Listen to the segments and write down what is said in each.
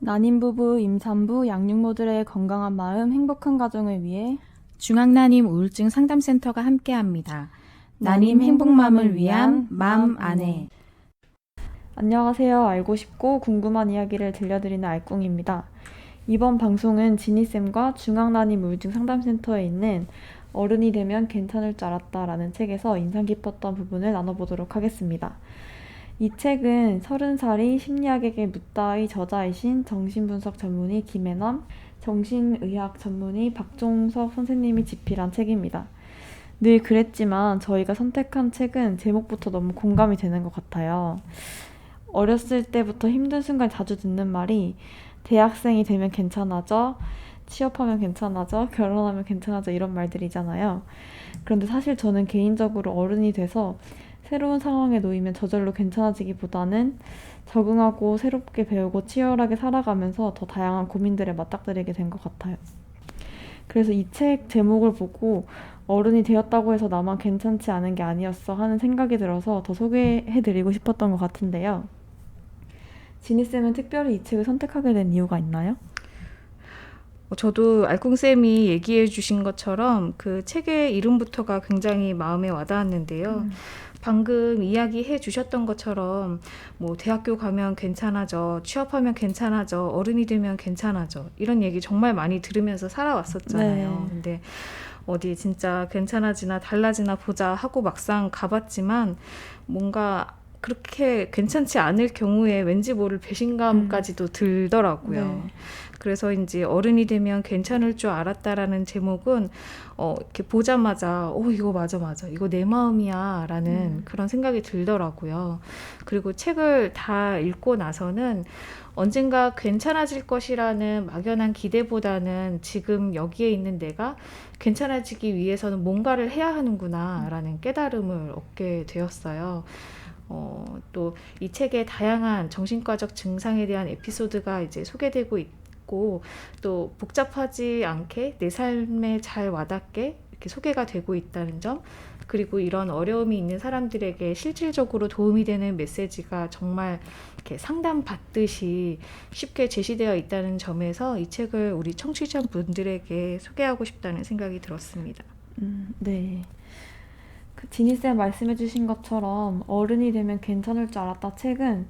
난임부부, 임산부, 양육모들의 건강한 마음, 행복한 가정을 위해 중앙난임 우울증 상담센터가 함께합니다. 난임 행복맘을 위한 맘 안에. 안녕하세요. 알고 싶고 궁금한 이야기를 들려드리는 알꿍입니다. 이번 방송은 지니쌤과 중앙난임 우울증 상담센터에 있는 어른이 되면 괜찮을 줄 알았다라는 책에서 인상 깊었던 부분을 나눠보도록 하겠습니다. 이 책은 30살이 심리학에게 묻다의 저자이신 정신분석 전문의 김혜남, 정신의학 전문의 박종석 선생님이 집필한 책입니다. 늘 그랬지만 저희가 선택한 책은 제목부터 너무 공감이 되는 것 같아요. 어렸을 때부터 힘든 순간 자주 듣는 말이 대학생이 되면 괜찮아져, 취업하면 괜찮아져, 결혼하면 괜찮아져 이런 말들이잖아요. 그런데 사실 저는 개인적으로 어른이 돼서 새로운 상황에 놓이면 저절로 괜찮아지기보다는 적응하고 새롭게 배우고 치열하게 살아가면서 더 다양한 고민들에 맞닥뜨리게 된 것 같아요. 그래서 이 책 제목을 보고 어른이 되었다고 해서 나만 괜찮지 않은 게 아니었어 하는 생각이 들어서 더 소개해드리고 싶었던 것 같은데요. 지니쌤은 특별히 이 책을 선택하게 된 이유가 있나요? 저도 알콩쌤이 얘기해 주신 것처럼 그 책의 이름부터가 굉장히 마음에 와닿았는데요. 방금 이야기해 주셨던 것처럼 뭐 대학교 가면 괜찮아져, 취업하면 괜찮아져, 어른이 되면 괜찮아져 이런 얘기 정말 많이 들으면서 살아왔었잖아요. 네. 근데 어디 진짜 괜찮아지나 달라지나 보자 하고 막상 가봤지만 뭔가 그렇게 괜찮지 않을 경우에 왠지 모를 배신감까지도 들더라고요. 네. 그래서인지 어른이 되면 괜찮을 줄 알았다라는 제목은 이렇게 보자마자 이거 맞아 이거 내 마음이야 라는 그런 생각이 들더라고요. 그리고 책을 다 읽고 나서는 언젠가 괜찮아질 것이라는 막연한 기대보다는 지금 여기에 있는 내가 괜찮아지기 위해서는 뭔가를 해야 하는구나 라는 깨달음을 얻게 되었어요. 또 이 책에 다양한 정신과적 증상에 대한 에피소드가 이제 소개되고 있고 또 복잡하지 않게 내 삶에 잘 와닿게 이렇게 소개가 되고 있다는 점, 그리고 이런 어려움이 있는 사람들에게 실질적으로 도움이 되는 메시지가 정말 이렇게 상담받듯이 쉽게 제시되어 있다는 점에서 이 책을 우리 청취자분들에게 소개하고 싶다는 생각이 들었습니다. 네. 지니쌤 말씀해주신 것처럼 어른이 되면 괜찮을 줄 알았다 책은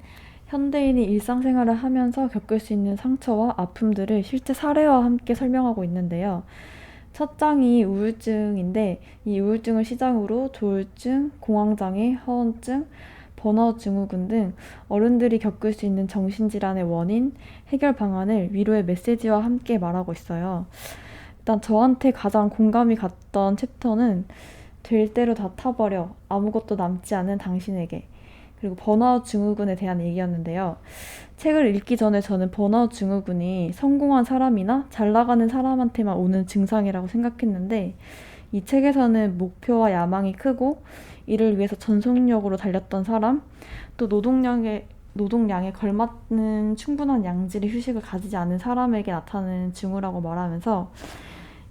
현대인이 일상생활을 하면서 겪을 수 있는 상처와 아픔들을 실제 사례와 함께 설명하고 있는데요. 첫 장이 우울증인데 이 우울증을 시작으로 조울증, 공황장애, 허언증, 번아웃 증후군 등 어른들이 겪을 수 있는 정신질환의 원인, 해결 방안을 위로의 메시지와 함께 말하고 있어요. 일단 저한테 가장 공감이 갔던 챕터는 될 대로 다 타버려, 아무것도 남지 않은 당신에게, 그리고 번아웃 증후군에 대한 얘기였는데요. 책을 읽기 전에 저는 번아웃 증후군이 성공한 사람이나 잘 나가는 사람한테만 오는 증상이라고 생각했는데 이 책에서는 목표와 야망이 크고 이를 위해서 전속력으로 달렸던 사람, 또 노동량에 걸맞는 충분한 양질의 휴식을 가지지 않은 사람에게 나타나는 징후라고 말하면서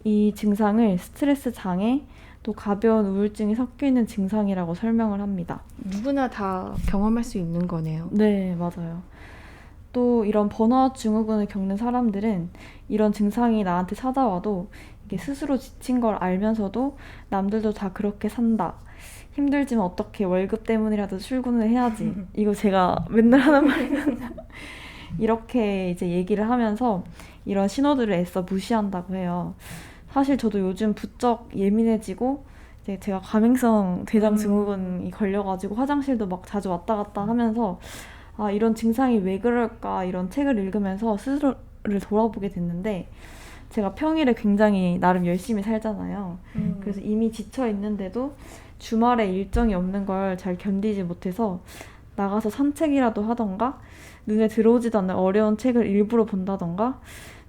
이 증상을 스트레스 장애, 또 가벼운 우울증이 섞여있는 증상이라고 설명을 합니다. 누구나 다 경험할 수 있는 거네요. 네, 맞아요. 또 이런 번아웃 증후군을 겪는 사람들은 이런 증상이 나한테 찾아와도 이게 스스로 지친 걸 알면서도 남들도 다 그렇게 산다, 힘들지만 어떻게 월급 때문이라도 출근을 해야지, 이거 제가 맨날 하는 말이거든요. 이렇게 이제 얘기를 하면서 이런 신호들을 애써 무시한다고 해요. 사실 저도 요즘 부쩍 예민해지고 이제 제가 과민성 대장 증후군이 걸려가지고 화장실도 막 자주 왔다 갔다 하면서 이런 증상이 왜 그럴까 이런 책을 읽으면서 스스로를 돌아보게 됐는데 제가 평일에 굉장히 나름 열심히 살잖아요. 그래서 이미 지쳐 있는데도 주말에 일정이 없는 걸 잘 견디지 못해서 나가서 산책이라도 하던가 눈에 들어오지도 않는 어려운 책을 일부러 본다던가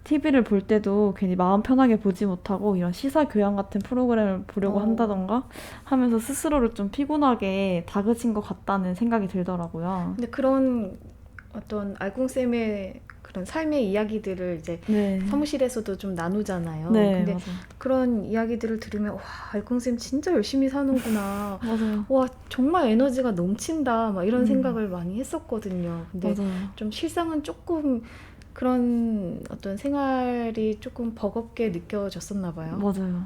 TV를 볼 때도 괜히 마음 편하게 보지 못하고 이런 시사교양 같은 프로그램을 보려고 한다던가 하면서 스스로를 좀 피곤하게 다그친 것 같다는 생각이 들더라고요. 근데 그런 어떤 알콩쌤의 그런 삶의 이야기들을 이제 네. 사무실에서도 좀 나누잖아요. 네, 근데 맞아요. 그런 이야기들을 들으면 와, 알콩쌤 진짜 열심히 사는구나. 맞아요. 와, 정말 에너지가 넘친다. 막 이런 생각을 많이 했었거든요. 근데 맞아요. 좀 실상은 조금 그런 어떤 생활이 조금 버겁게 느껴졌었나 봐요. 맞아요.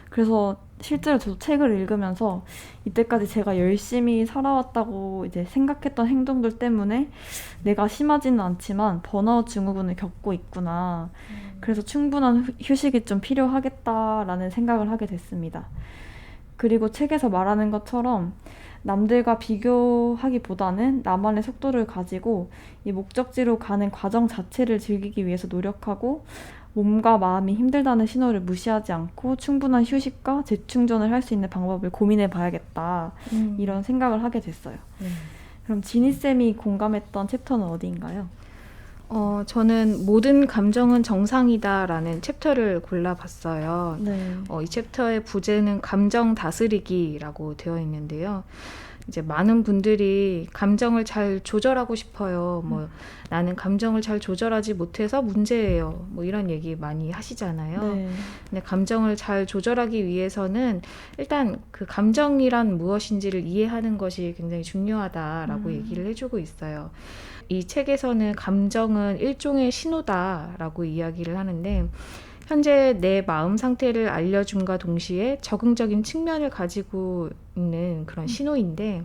그래서 실제로 저도 책을 읽으면서 이때까지 제가 열심히 살아왔다고 이제 생각했던 행동들 때문에 내가 심하지는 않지만 번아웃 증후군을 겪고 있구나. 그래서 충분한 휴식이 좀 필요하겠다라는 생각을 하게 됐습니다. 그리고 책에서 말하는 것처럼 남들과 비교하기보다는 나만의 속도를 가지고 이 목적지로 가는 과정 자체를 즐기기 위해서 노력하고 몸과 마음이 힘들다는 신호를 무시하지 않고 충분한 휴식과 재충전을 할 수 있는 방법을 고민해 봐야겠다. 이런 생각을 하게 됐어요. 그럼 지니쌤이 공감했던 챕터는 어디인가요? 저는 모든 감정은 정상이다라는 챕터를 골라봤어요. 네. 이 챕터의 부제는 감정 다스리기라고 되어 있는데요. 이제 많은 분들이 감정을 잘 조절하고 싶어요. 뭐 나는 감정을 잘 조절하지 못해서 문제예요. 뭐 이런 얘기 많이 하시잖아요. 네. 근데 감정을 잘 조절하기 위해서는 일단 그 감정이란 무엇인지를 이해하는 것이 굉장히 중요하다라고 얘기를 해주고 있어요. 이 책에서는 감정은 일종의 신호다라고 이야기를 하는데 현재 내 마음 상태를 알려줌과 동시에 적응적인 측면을 가지고 있는 그런 신호인데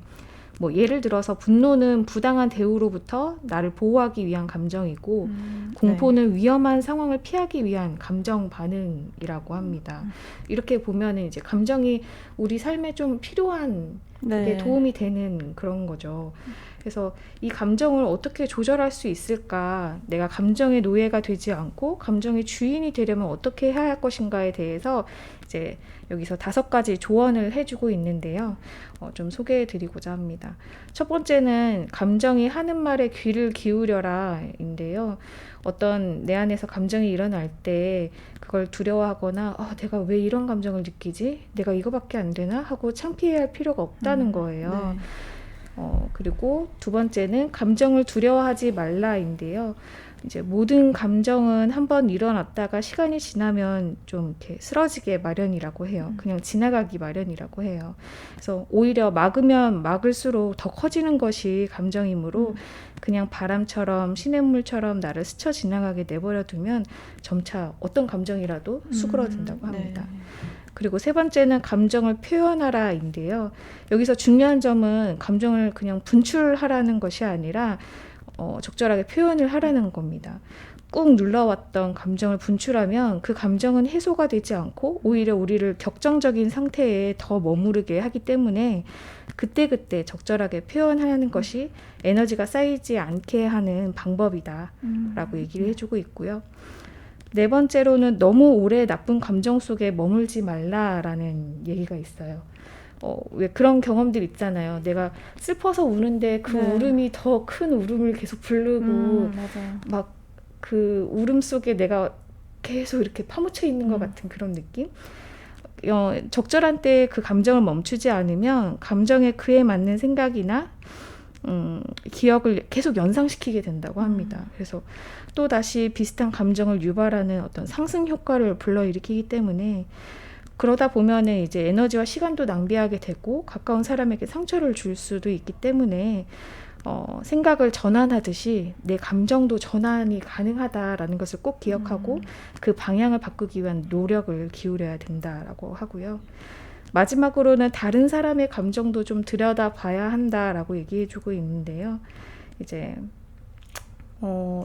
뭐 예를 들어서 분노는 부당한 대우로부터 나를 보호하기 위한 감정이고 공포는 위험한 상황을 피하기 위한 감정 반응이라고 합니다. 이렇게 보면은 이제 감정이 우리 삶에 좀 필요한 그게 도움이 되는 그런 거죠. 그래서 이 감정을 어떻게 조절할 수 있을까? 내가 감정의 노예가 되지 않고 감정의 주인이 되려면 어떻게 해야 할 것인가에 대해서 이제 여기서 5가지 조언을 해주고 있는데요. 좀 소개해드리고자 합니다. 첫 번째는 감정이 하는 말에 귀를 기울여라인데요. 어떤 내 안에서 감정이 일어날 때 그걸 두려워하거나 내가 왜 이런 감정을 느끼지? 내가 이거밖에 안 되나? 하고 창피해야 할 필요가 없다는 거예요. 그리고 2번째는 감정을 두려워하지 말라인데요. 이제 모든 감정은 한번 일어났다가 시간이 지나면 좀 이렇게 쓰러지게 마련이라고 해요. 그냥 지나가기 마련이라고 해요. 그래서 오히려 막으면 막을수록 더 커지는 것이 감정이므로 그냥 바람처럼 시냇물처럼 나를 스쳐 지나가게 내버려 두면 점차 어떤 감정이라도 수그러든다고 합니다. 그리고 3번째는 감정을 표현하라인데요. 여기서 중요한 점은 감정을 그냥 분출하라는 것이 아니라 적절하게 표현을 하라는 겁니다. 꾹 눌러왔던 감정을 분출하면 그 감정은 해소가 되지 않고 오히려 우리를 격정적인 상태에 더 머무르게 하기 때문에 그때그때 적절하게 표현하는 것이 에너지가 쌓이지 않게 하는 방법이다라고 얘기를 해주고 있고요. 4번째로는 너무 오래 나쁜 감정 속에 머물지 말라라는 얘기가 있어요. 왜 그런 경험들 있잖아요. 내가 슬퍼서 우는데 그 울음이 더 큰 울음을 계속 부르고 막 그 울음 속에 내가 계속 이렇게 파묻혀 있는 것 같은 그런 느낌? 적절한 때에 그 감정을 멈추지 않으면 감정에 그에 맞는 생각이나 기억을 계속 연상시키게 된다고 합니다. 그래서 또 다시 비슷한 감정을 유발하는 어떤 상승 효과를 불러일으키기 때문에 그러다 보면은 이제 에너지와 시간도 낭비하게 되고 가까운 사람에게 상처를 줄 수도 있기 때문에 생각을 전환하듯이 내 감정도 전환이 가능하다라는 것을 꼭 기억하고 그 방향을 바꾸기 위한 노력을 기울여야 된다라고 하고요. 마지막으로는 다른 사람의 감정도 좀 들여다봐야 한다라고 얘기해주고 있는데요. 이제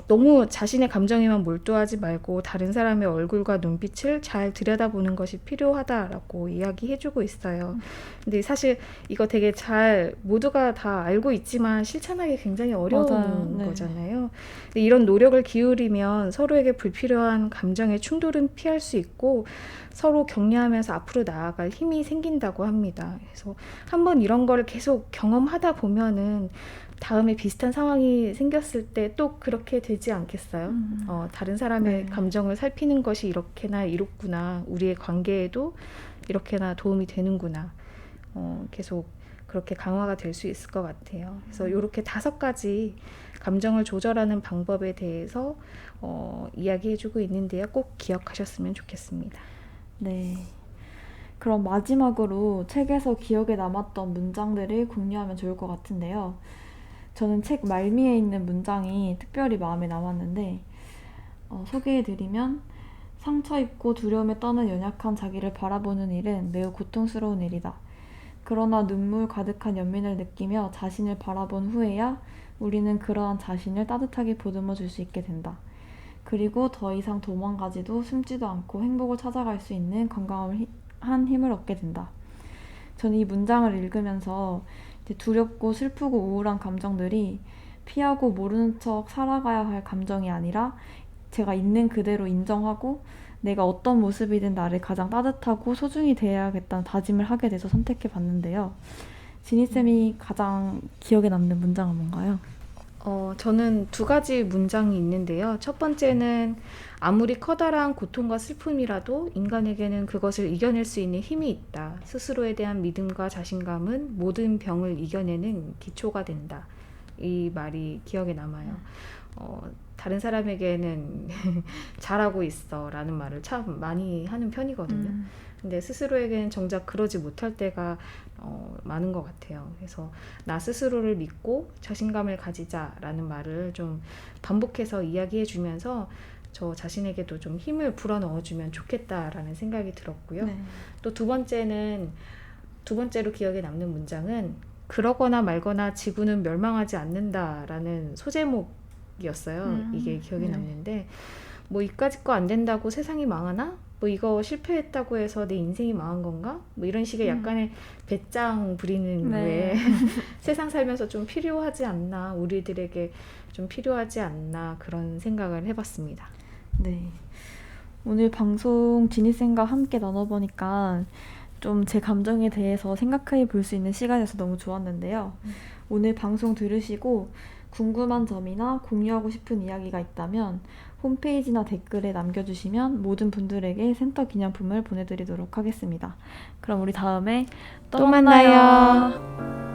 너무 자신의 감정에만 몰두하지 말고 다른 사람의 얼굴과 눈빛을 잘 들여다보는 것이 필요하다라고 이야기해주고 있어요. 근데 사실 이거 되게 잘 모두가 다 알고 있지만 실천하기 굉장히 어려운 거잖아요. 근데 이런 노력을 기울이면 서로에게 불필요한 감정의 충돌은 피할 수 있고 서로 격려하면서 앞으로 나아갈 힘이 생긴다고 합니다. 그래서 한번 이런 거를 계속 경험하다 보면은 다음에 비슷한 상황이 생겼을 때 또 그렇게 되지 않겠어요? 다른 사람의 감정을 살피는 것이 이렇게나 이롭구나. 우리의 관계에도 이렇게나 도움이 되는구나. 계속 그렇게 강화가 될 수 있을 것 같아요. 그래서 이렇게 5가지 감정을 조절하는 방법에 대해서 이야기해주고 있는데요. 꼭 기억하셨으면 좋겠습니다. 네. 그럼 마지막으로 책에서 기억에 남았던 문장들을 공유하면 좋을 것 같은데요. 저는 책 말미에 있는 문장이 특별히 마음에 남았는데 소개해드리면 상처 입고 두려움에 떠는 연약한 자기를 바라보는 일은 매우 고통스러운 일이다. 그러나 눈물 가득한 연민을 느끼며 자신을 바라본 후에야 우리는 그러한 자신을 따뜻하게 보듬어 줄 수 있게 된다. 그리고 더 이상 도망가지도 숨지도 않고 행복을 찾아갈 수 있는 건강한 힘을 얻게 된다. 저는 이 문장을 읽으면서 이제 두렵고 슬프고 우울한 감정들이 피하고 모르는 척 살아가야 할 감정이 아니라 제가 있는 그대로 인정하고 내가 어떤 모습이든 나를 가장 따뜻하고 소중히 대해야겠다는 다짐을 하게 돼서 선택해 봤는데요. 지니쌤이 가장 기억에 남는 문장은 뭔가요? 저는 두 가지 문장이 있는데요. 첫 번째는 아무리 커다란 고통과 슬픔이라도 인간에게는 그것을 이겨낼 수 있는 힘이 있다. 스스로에 대한 믿음과 자신감은 모든 병을 이겨내는 기초가 된다. 이 말이 기억에 남아요. 다른 사람에게는 잘하고 있어 라는 말을 참 많이 하는 편이거든요. 근데 스스로에게는 정작 그러지 못할 때가 많은 것 같아요. 그래서 나 스스로를 믿고 자신감을 가지자라는 말을 좀 반복해서 이야기해 주면서 저 자신에게도 좀 힘을 불어넣어주면 좋겠다라는 생각이 들었고요. 네. 또 두 번째로 기억에 남는 문장은 그러거나 말거나 지구는 멸망하지 않는다라는 소제목이었어요. 이게 기억에 네. 남는데 뭐 이까짓 거 안 된다고 세상이 망하나? 뭐 이거 실패했다고 해서 내 인생이 망한 건가? 뭐 이런 식의 약간의 배짱 부리는 네. 왜 세상 살면서 좀 필요하지 않나, 우리들에게 좀 필요하지 않나 그런 생각을 해봤습니다. 네. 오늘 방송 지니쌤과 함께 나눠보니까 좀 제 감정에 대해서 생각해 볼 수 있는 시간이어서 너무 좋았는데요. 오늘 방송 들으시고 궁금한 점이나 공유하고 싶은 이야기가 있다면 홈페이지나 댓글에 남겨주시면 모든 분들에게 센터 기념품을 보내드리도록 하겠습니다. 그럼 우리 다음에 또 또 만나요. 만나요.